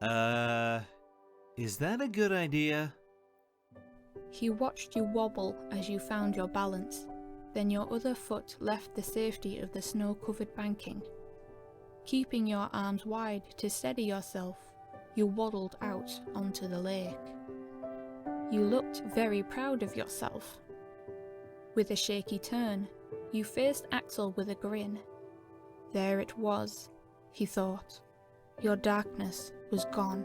Is that a good idea? He watched you wobble as you found your balance, then your other foot left the safety of the snow-covered banking. Keeping your arms wide to steady yourself, you waddled out onto the lake. You looked very proud of yourself. With a shaky turn, you faced Axel with a grin. There it was, he thought. Your darkness was gone.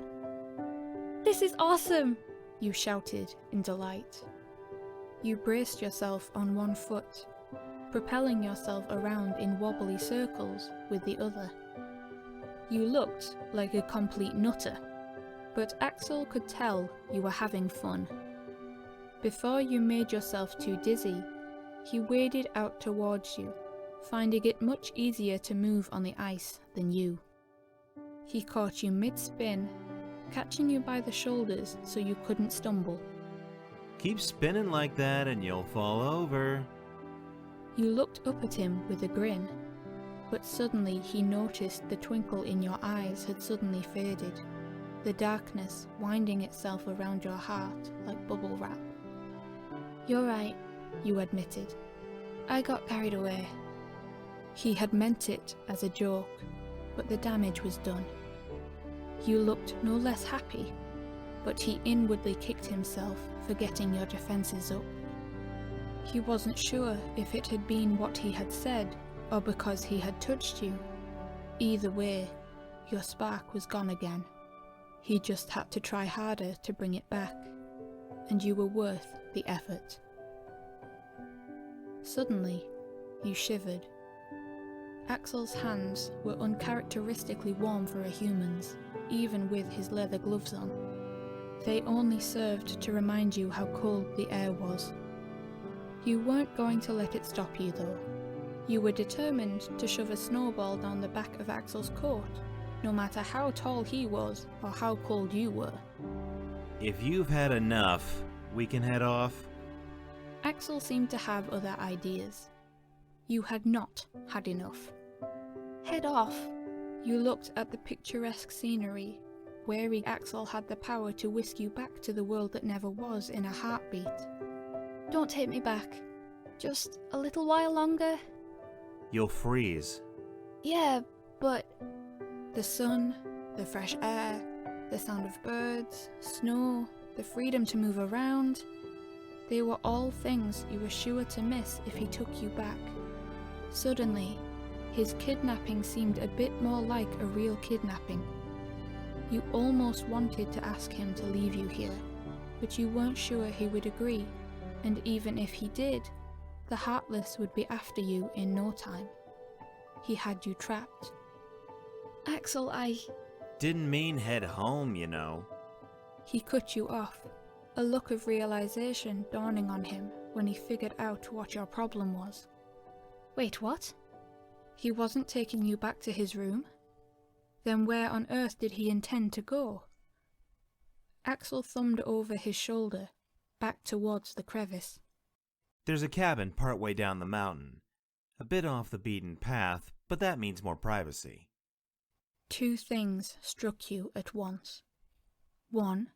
"This is awesome!" you shouted in delight. You braced yourself on one foot, propelling yourself around in wobbly circles with the other. You looked like a complete nutter, but Axel could tell you were having fun. Before you made yourself too dizzy, he waded out towards you, finding it much easier to move on the ice than you. He caught you mid-spin, catching you by the shoulders so you couldn't stumble. Keep spinning like that and you'll fall over. You looked up at him with a grin, but suddenly he noticed the twinkle in your eyes had suddenly faded, the darkness winding itself around your heart like bubble wrap. "You're right," you admitted. "I got carried away." He had meant it as a joke, but the damage was done. You looked no less happy, but he inwardly kicked himself for getting your defences up. He wasn't sure if it had been what he had said or because he had touched you. Either way, your spark was gone again. He just had to try harder to bring it back, and you were worth the effort. Suddenly, you shivered. Axel's hands were uncharacteristically warm for a human's, even with his leather gloves on. They only served to remind you how cold the air was. You weren't going to let it stop you though. You were determined to shove a snowball down the back of Axel's coat, no matter how tall he was or how cold you were. If you've had enough, we can head off. Axel seemed to have other ideas. You had not had enough. Head off! You looked at the picturesque scenery. Wary Axel had the power to whisk you back to the world that never was in a heartbeat. "Don't take me back. Just a little while longer." You'll freeze. "Yeah, but..." The sun, the fresh air, the sound of birds, snow, the freedom to move around. They were all things you were sure to miss if he took you back. Suddenly, his kidnapping seemed a bit more like a real kidnapping. You almost wanted to ask him to leave you here, but you weren't sure he would agree, and even if he did, the Heartless would be after you in no time. He had you trapped. "Axel, I..." Didn't mean head home, you know. He cut you off, a look of realization dawning on him when he figured out what your problem was. "Wait, what?" He wasn't taking you back to his room? Then where on earth did he intend to go? Axel thumbed over his shoulder, back towards the crevice. There's a cabin partway down the mountain. A bit off the beaten path, but that means more privacy. Two things struck you at once. One,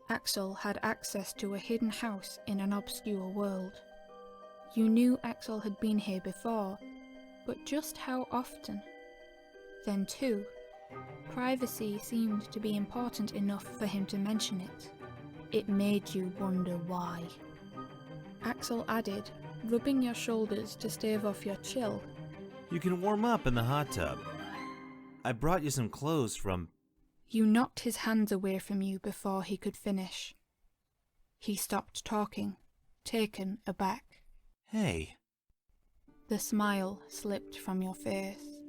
Axel had access to a hidden house in an obscure world. You knew Axel had been here before, but just how often? Then two, privacy seemed to be important enough for him to mention it. It made you wonder why. Axel added, rubbing your shoulders to stave off your chill. You can warm up in the hot tub. I brought you some clothes from... You knocked his hands away from you before he could finish. He stopped talking, taken aback. Hey. The smile slipped from your face.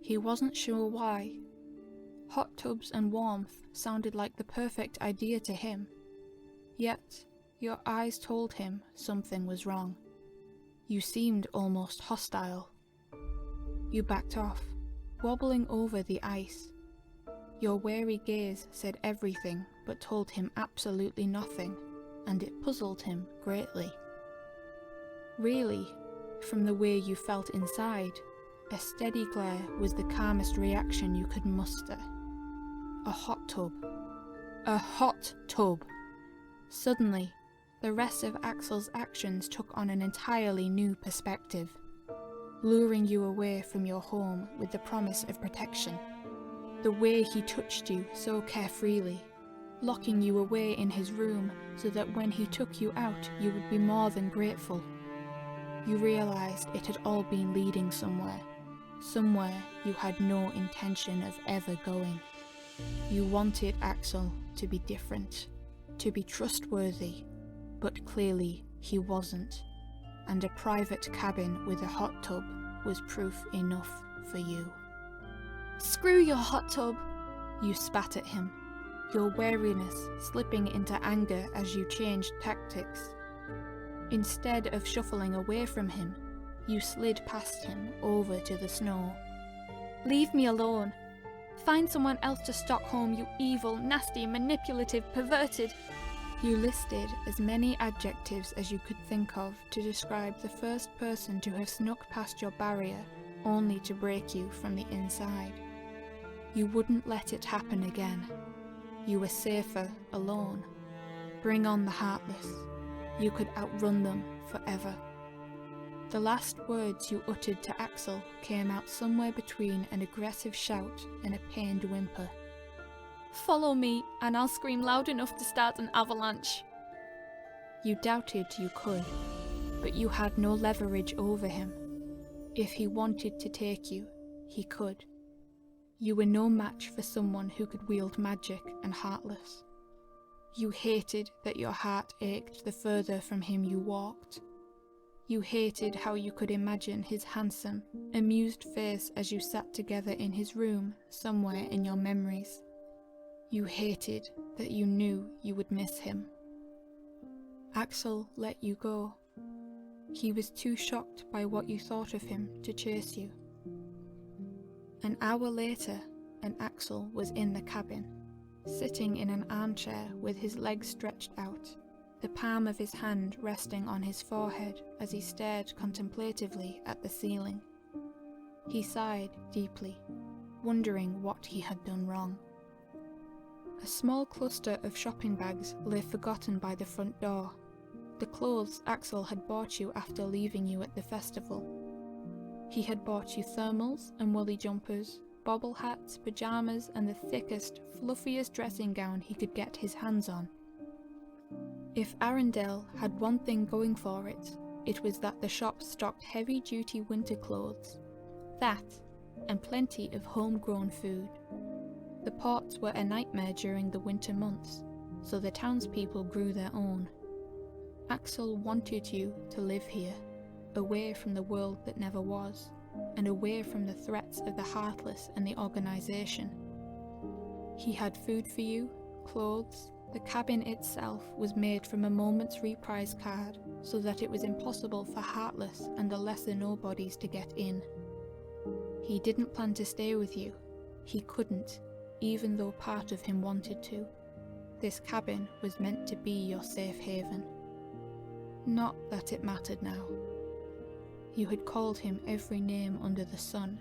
He wasn't sure why. Hot tubs and warmth sounded like the perfect idea to him. Yet, your eyes told him something was wrong. You seemed almost hostile. You backed off, wobbling over the ice. Your wary gaze said everything but told him absolutely nothing, and it puzzled him greatly. Really, from the way you felt inside, a steady glare was the calmest reaction you could muster. a hot tub. A hot tub! Suddenly, the rest of Axel's actions took on an entirely new perspective, luring you away from your home with the promise of protection. The way he touched you so carefreely, locking you away in his room so that when he took you out you would be more than grateful. You realised it had all been leading somewhere you had no intention of ever going. You wanted Axel to be different, to be trustworthy, but clearly he wasn't, and a private cabin with a hot tub was proof enough for you. Screw your hot tub! You spat at him, your wariness slipping into anger as you changed tactics. Instead of shuffling away from him, you slid past him over to the snow. Leave me alone. Find someone else to Stockholm, you evil, nasty, manipulative, perverted. You listed as many adjectives as you could think of to describe the first person to have snuck past your barrier only to break you from the inside. You wouldn't let it happen again. You were safer alone. Bring on the Heartless. You could outrun them forever. The last words you uttered to Axel came out somewhere between an aggressive shout and a pained whimper. Follow me, and I'll scream loud enough to start an avalanche. You doubted you could, but you had no leverage over him. If he wanted to take you, he could. You were no match for someone who could wield magic and heartless. You hated that your heart ached the further from him you walked. You hated how you could imagine his handsome, amused face as you sat together in his room somewhere in your memories. You hated that you knew you would miss him. Axel let you go. He was too shocked by what you thought of him to chase you. An hour later, and Axel was in the cabin, sitting in an armchair with his legs stretched out, the palm of his hand resting on his forehead as he stared contemplatively at the ceiling. He sighed deeply, wondering what he had done wrong. A small cluster of shopping bags lay forgotten by the front door, the clothes Axel had bought you after leaving you at the festival. He had bought you thermals and woolly jumpers, bobble hats, pyjamas, and the thickest, fluffiest dressing gown he could get his hands on. If Arundel had one thing going for it, it was that the shop stocked heavy-duty winter clothes. That, and plenty of homegrown food. The ports were a nightmare during the winter months, so the townspeople grew their own. Axel wanted you to live here, away from the world that never was, and away from the threats of the Heartless and the organisation. He had food for you, clothes. The cabin itself was made from a moment's reprise card, so that it was impossible for Heartless and the lesser nobodies to get in. He didn't plan to stay with you. He couldn't, even though part of him wanted to. This cabin was meant to be your safe haven. Not that it mattered now. You had called him every name under the sun,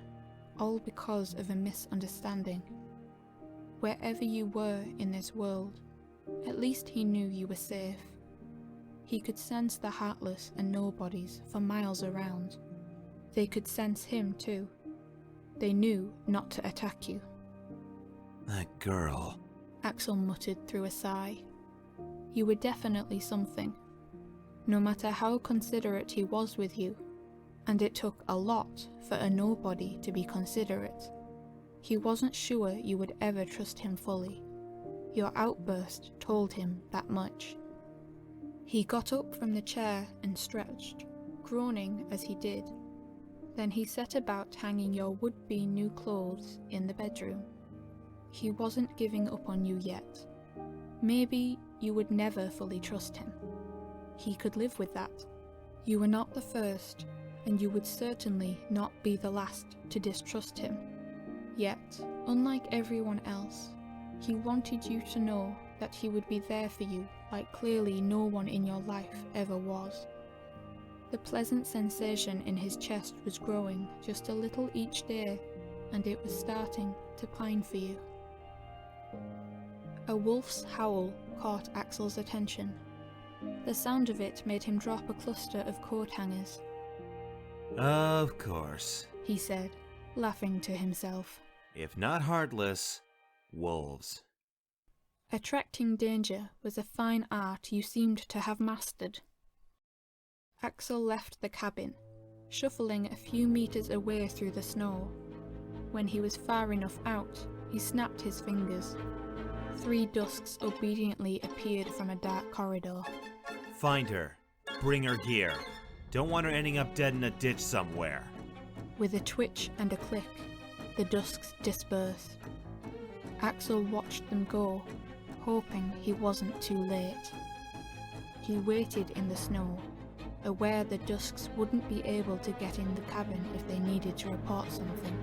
all because of a misunderstanding. Wherever you were in this world, at least he knew you were safe. He could sense the Heartless and nobodies for miles around. They could sense him too. They knew not to attack you. That girl, Axel muttered through a sigh. You were definitely something, no matter how considerate he was with you, and it took a lot for a nobody to be considerate. He wasn't sure you would ever trust him fully. Your outburst told him that much. He got up from the chair and stretched, groaning as he did. Then he set about hanging your would-be new clothes in the bedroom. He wasn't giving up on you yet. Maybe you would never fully trust him. He could live with that. You were not the first, and you would certainly not be the last to distrust him. Yet, unlike everyone else, he wanted you to know that he would be there for you like clearly no one in your life ever was. The pleasant sensation in his chest was growing just a little each day, and it was starting to pine for you. A wolf's howl caught Axel's attention. The sound of it made him drop a cluster of coat hangers. Of course, He said, laughing to himself. if not heartless, wolves. Attracting danger was a fine art you seemed to have mastered. Axel left the cabin, shuffling a few meters away through the snow. When he was far enough out, he snapped his fingers. 3 dusks obediently appeared from a dark corridor. Find her. Bring her here. Don't want her ending up dead in a ditch somewhere. With a twitch and a click, the dusks dispersed. Axel watched them go, hoping he wasn't too late. He waited in the snow, aware the dusks wouldn't be able to get in the cabin if they needed to report something.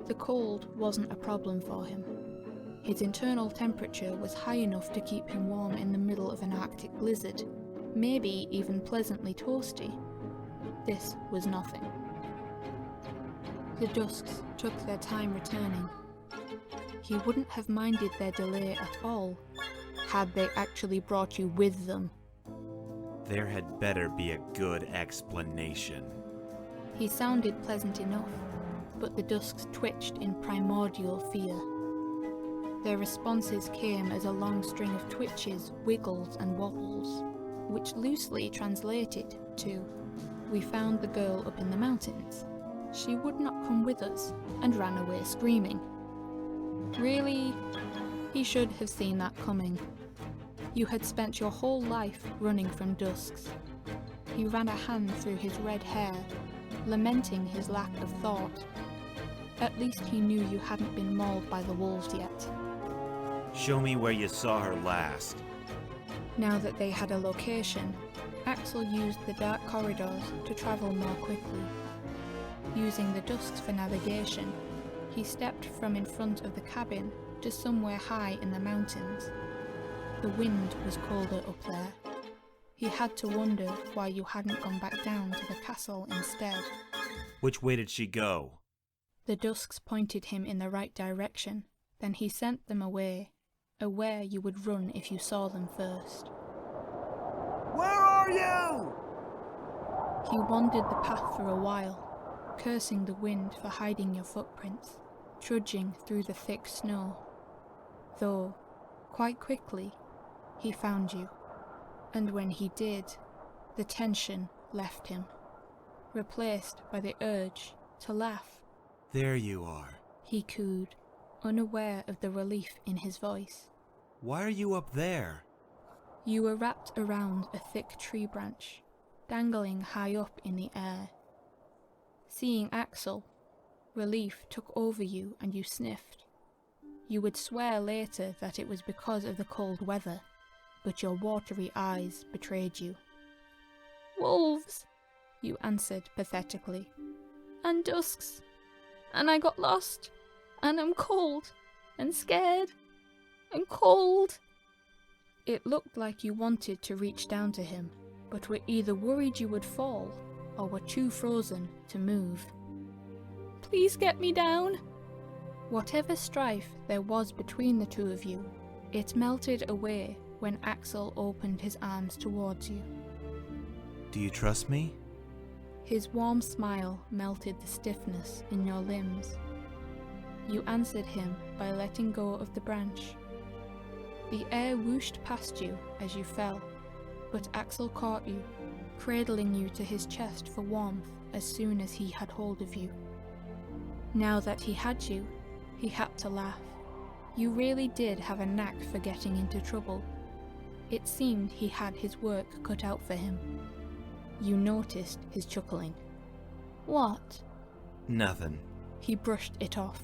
The cold wasn't a problem for him. His internal temperature was high enough to keep him warm in the middle of an Arctic blizzard, maybe even pleasantly toasty. This was nothing. The dusks took their time returning. He wouldn't have minded their delay at all, had they actually brought you with them. There had better be a good explanation. He sounded pleasant enough, but the dusks twitched in primordial fear. Their responses came as a long string of twitches, wiggles and wobbles, which loosely translated to, "We found the girl up in the mountains. She would not come with us," and ran away screaming. Really? He should have seen that coming. You had spent your whole life running from dusks. He ran a hand through his red hair, lamenting his lack of thought. At least he knew you hadn't been mauled by the wolves yet. Show me where you saw her last. Now that they had a location, Axel used the dark corridors to travel more quickly. Using the dusks for navigation, he stepped from in front of the cabin to somewhere high in the mountains. The wind was colder up there. He had to wonder why you hadn't gone back down to the castle instead. Which way did she go? The dusks pointed him in the right direction, then he sent them away, aware you would run if you saw them first. Where are you? He wandered the path for a while, cursing the wind for hiding your footprints, trudging through the thick snow. Though, quite quickly, he found you, and when he did, the tension left him, replaced by the urge to laugh. There you are. He cooed, unaware of the relief in his voice. Why are you up there? You were wrapped around a thick tree branch, dangling high up in the air. Seeing Axel, relief took over you and you sniffed. You would swear later that it was because of the cold weather, but your watery eyes betrayed you. Wolves, You answered pathetically. and dusks, and I got lost, and I'm cold, and scared, and cold. It looked like you wanted to reach down to him, but were either worried you would fall, or were too frozen to move. Please get me down. Whatever strife there was between the two of you, it melted away when Axel opened his arms towards you. Do you trust me? His warm smile melted the stiffness in your limbs. You answered him by letting go of the branch. The air whooshed past you as you fell, but Axel caught you, cradling you to his chest for warmth as soon as he had hold of you. Now that he had you, he had to laugh. You really did have a knack for getting into trouble. It seemed he had his work cut out for him. You noticed his chuckling. What? Nothing. He brushed it off.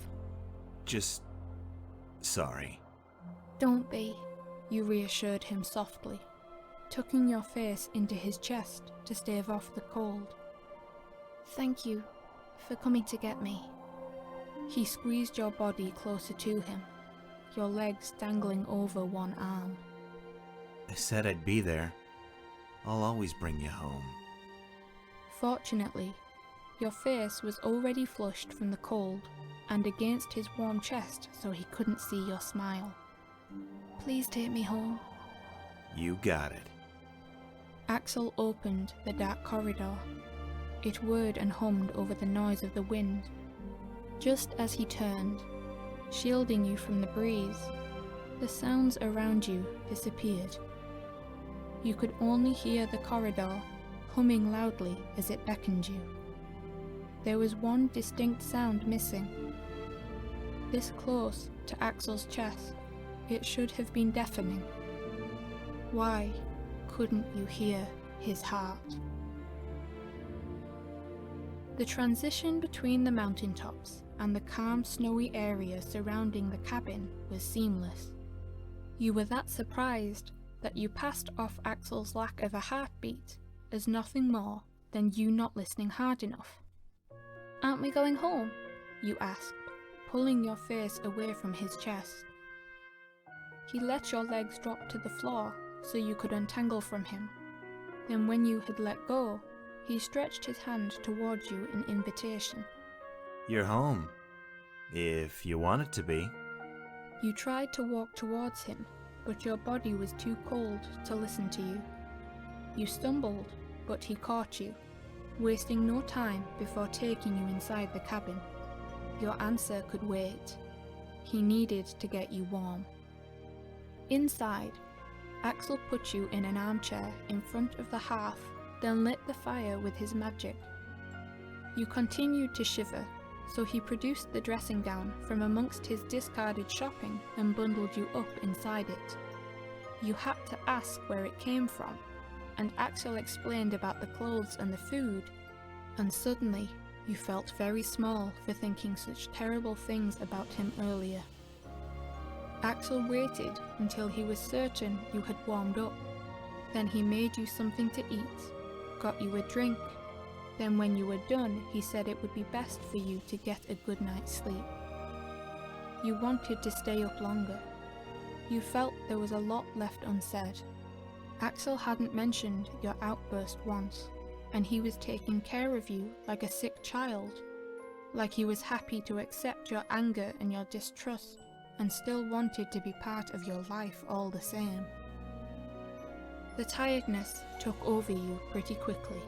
Just... sorry. Don't be, you reassured him softly, tucking your face into his chest to stave off the cold. Thank you for coming to get me. He squeezed your body closer to him, your legs dangling over one arm. I said I'd be there. I'll always bring you home. Fortunately, your face was already flushed from the cold and against his warm chest so he couldn't see your smile. Please take me home. You got it. Axel opened the dark corridor. It whirred and hummed over the noise of the wind. Just as he turned, shielding you from the breeze, the sounds around you disappeared. You could only hear the corridor humming loudly as it beckoned you. There was one distinct sound missing. This close to Axel's chest, it should have been deafening. Why couldn't you hear his heart? The transition between the mountaintops and the calm snowy area surrounding the cabin was seamless. You were that surprised that you passed off Axel's lack of a heartbeat as nothing more than you not listening hard enough. Aren't we going home? You asked, pulling your face away from his chest. He let your legs drop to the floor so you could untangle from him. Then when you had let go, he stretched his hand towards you in invitation. You're home. If you want it to be. You tried to walk towards him, but your body was too cold to listen to you. You stumbled, but he caught you, wasting no time before taking you inside the cabin. Your answer could wait. He needed to get you warm. Inside, Axel put you in an armchair in front of the hearth, then lit the fire with his magic. You continued to shiver, so he produced the dressing gown from amongst his discarded shopping and bundled you up inside it. You had to ask where it came from, and Axel explained about the clothes and the food, and suddenly you felt very small for thinking such terrible things about him earlier. Axel waited until he was certain you had warmed up. Then he made you something to eat, got you a drink. Then when you were done, he said it would be best for you to get a good night's sleep. You wanted to stay up longer. You felt there was a lot left unsaid. Axel hadn't mentioned your outburst once, and he was taking care of you like a sick child, like he was happy to accept your anger and your distrust, and still wanted to be part of your life all the same. The tiredness took over you pretty quickly.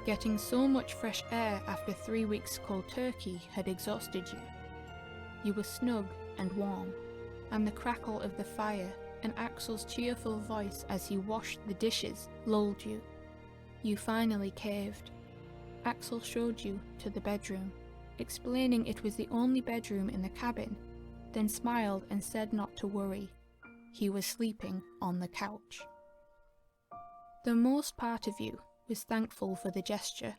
Getting so much fresh air after 3 weeks cold turkey had exhausted you. You were snug and warm, and the crackle of the fire and Axel's cheerful voice as he washed the dishes lulled you. You finally caved. Axel showed you to the bedroom, explaining it was the only bedroom in the cabin, then smiled and said not to worry. He was sleeping on the couch. The most part of you was thankful for the gesture,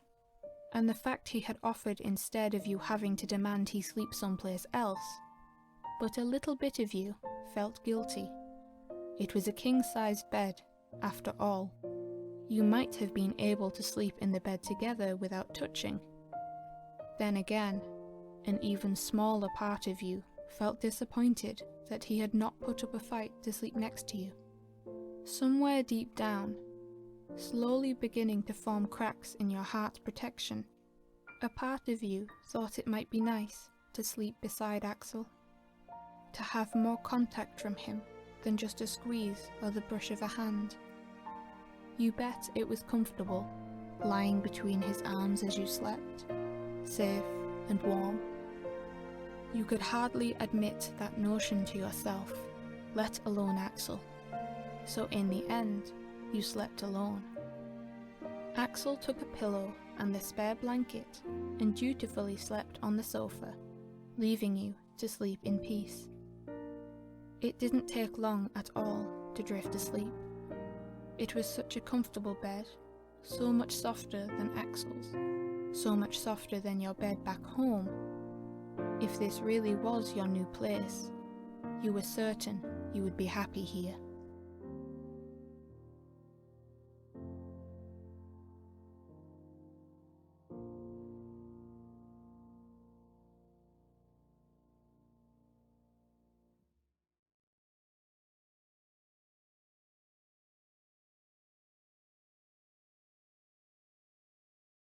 and the fact he had offered instead of you having to demand he sleep someplace else. But a little bit of you felt guilty. It was a king-sized bed, after all. You might have been able to sleep in the bed together without touching. Then again, an even smaller part of you felt disappointed that he had not put up a fight to sleep next to you. Somewhere deep down, slowly beginning to form cracks in your heart's protection, a part of you thought it might be nice to sleep beside Axel, to have more contact from him than just a squeeze or the brush of a hand. You bet it was comfortable, lying between his arms as you slept, safe and warm. You could hardly admit that notion to yourself, let alone Axel. So in the end, you slept alone. Axel took a pillow and the spare blanket and dutifully slept on the sofa, leaving you to sleep in peace. It didn't take long at all to drift asleep. It was such a comfortable bed, so much softer than Axel's, so much softer than your bed back home. If this really was your new place, you were certain you would be happy here.